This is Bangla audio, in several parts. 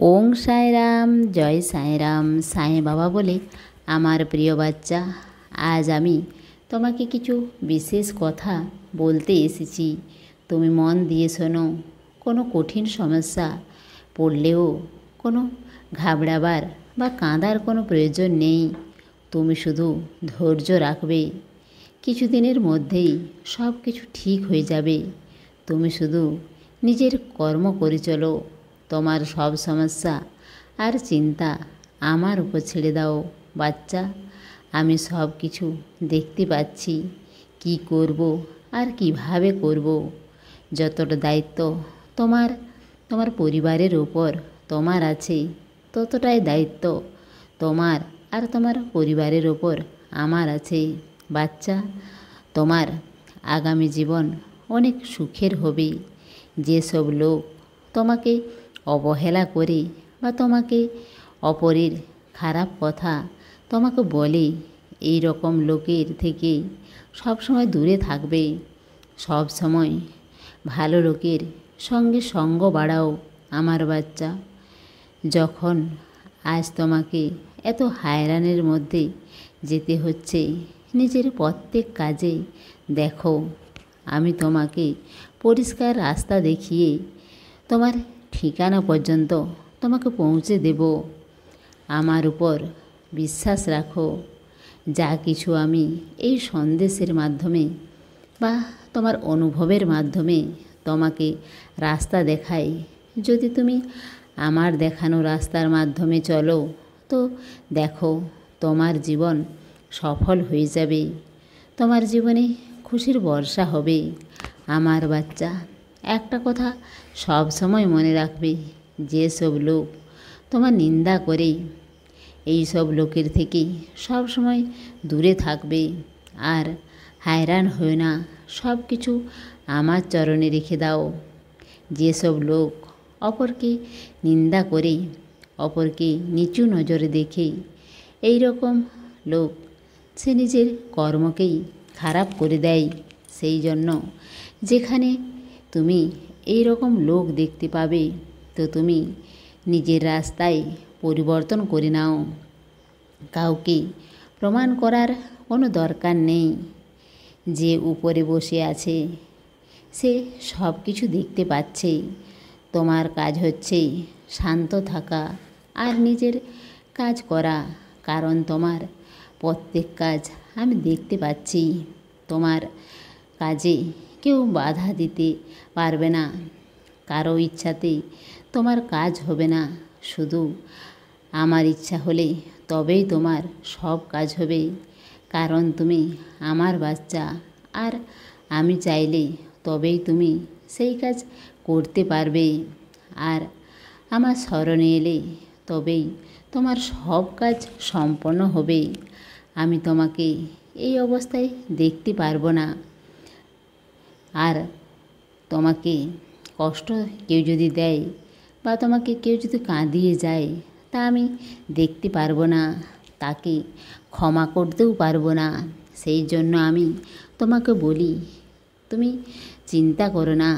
ওং সাঁইরাম, জয় সাঁইরাম। সাঁই বাবা বলে, আমার প্রিয় বাচ্চা, আজ আমি তোমাকে কিছু বিশেষ কথা বলতে এসেছি। তুমি মন দিয়ে শোনো। কোনো কঠিন সমস্যা পড়লেও কোনো ঘাবড়াবার বা কাঁদার কোনো প্রয়োজন নেই। তুমি শুধু ধৈর্য রাখবে। কিছুদিনের মধ্যেই সব কিছু ঠিক হয়ে যাবে। তুমি শুধু নিজের কর্ম করে চলো। তোমার সব সমস্যা আর চিন্তা আমার উপর ছেড়ে দাও বাচ্চা। আমি সব কিছু দেখতে পাচ্ছি, কি করব আর কিভাবে করব। যতটা দায়িত্ব তোমার পরিবারের উপর তোমার আছে, ততটাই দায়িত্ব তোমার আর তোমার পরিবারের ওপর আমার আছে বাচ্চা। তোমার আগামী জীবন অনেক সুখের হবে। যেসব লোক তোমাকে অবহেলা করে বা তোমাকে অপরের খারাপ কথা তোমাকে বলে, এই রকম লোকের থেকে সবসময় দূরে থাকবে। সব সময় ভালো লোকের সঙ্গে সঙ্গ বাড়াও আমার বাচ্চা। যখন আজ তোমাকে এত হায়রানের মধ্যে যেতে হচ্ছে নিজের প্রত্যেক কাজে, দেখো আমি তোমাকে পরিষ্কার রাস্তা দেখিয়ে তোমার ঠিকানা পর্যন্ত তোমাকে পৌঁছে দেব। আমার উপর বিশ্বাস রাখো। যা কিছু আমি এই সন্দেশের মাধ্যমে বা তোমার অনুভবের মাধ্যমে তোমাকে রাস্তা দেখাই, যদি তুমি আমার দেখানো রাস্তার মাধ্যমে চলো, তো দেখো তোমার জীবন সফল হয়ে যাবে। তোমার জীবনে খুশির বর্ষা হবে আমার বাচ্চা। একটা কথা সব সময় মনে রাখবে, যেসব লোক তোমার নিন্দা করে, এই সব লোকের থেকে সব সময় দূরে থাকবে। আর হায়রান হয়ে না, সব কিছু আমার চরণে রেখে দাও। যেসব লোক অপরকে নিন্দা করে, অপরকে নিচু নজরে দেখে, এই রকম লোক সে নিজের কর্মকেই খারাপ করে দেয়। সেই জন্য যেখানে তুমি এই রকম লোক দেখতে পাবে, তো তুমি নিজের রাস্তায় পরিবর্তন করে নাও। কাউকে প্রমাণ করার কোনো দরকার নেই। যে উপরে বসে আছে সে সব কিছু দেখতে পাচ্ছে। তোমার কাজ হচ্ছে শান্ত থাকা আর নিজের কাজ করা, কারণ তোমার প্রত্যেক কাজ আমি দেখতে পাচ্ছি। তোমার কাজে কেউ বাধা দিতে পারবে না। কারো ইচ্ছাতে তোমার কাজ হবে না। শুধু আমার ইচ্ছা হলে তবেই তোমার সব কাজ হবে, কারণ তুমি আমার বাচ্চা। আর আমি চাইলে তবেই তুমি সেই কাজ করতে পারবে। আর আমার স্মরণে এলে তবেই তোমার সব কাজ সম্পন্ন হবে। আমি তোমাকে এই অবস্থায় দেখতে পারবো না। আর তোমাকে কষ্ট কেউ যদি দেয় বা তোমাকে কেউ যদি কাঁদিয়ে যায়, তা আমি দেখতে পারবো না, তাকে ক্ষমা করতেও পারবো না। সেই জন্য আমি তোমাকে বলি, তুমি চিন্তা করো না,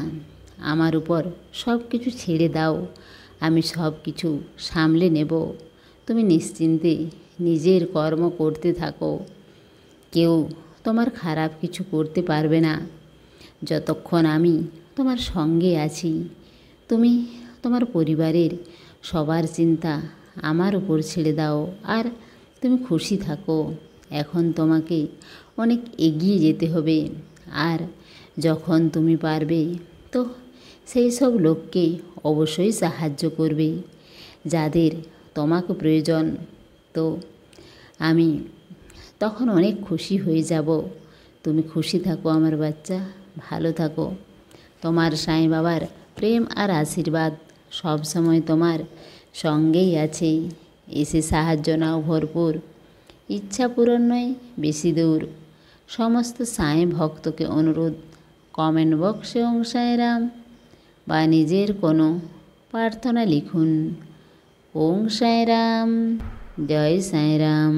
আমার উপর সব কিছু ছেড়ে দাও। আমি সব কিছু সামলে নেব। তুমি নিশ্চিন্তে নিজের কর্ম করতে থাকো। কেউ তোমার খারাপ কিছু করতে পারবে না যতক্ষণ আমি তোমার সঙ্গে আছি। তুমি তোমার পরিবারের সবার চিন্তা আমার উপর ছেড়ে দাও আর তুমি খুশি থাকো। এখন তোমাকে অনেক এগিয়ে যেতে হবে। আর যখন তুমি পারবে, তো সেই সব লোককে অবশ্যই সাহায্য করবে যাদের তোমাকে প্রয়োজন। তো আমি তখন অনেক খুশি হয়ে যাব। তুমি খুশি থাকো আমার বাচ্চা, ভালো থাকো। তোমার সাঁই বাবার প্রেম আর আশীর্বাদ সব সময় তোমার সঙ্গেই আছে। এসে সাহায্য নাও ভরপুর। ইচ্ছা পূরণ নয় বেশি দূর। সমস্ত সাঁই ভক্তকে অনুরোধ, কমেন্ট বক্সে ওং সাঁইরাম বা নিজের কোনো প্রার্থনা লিখুন। ওং সাঁইরাম, জয় সাঁইরাম।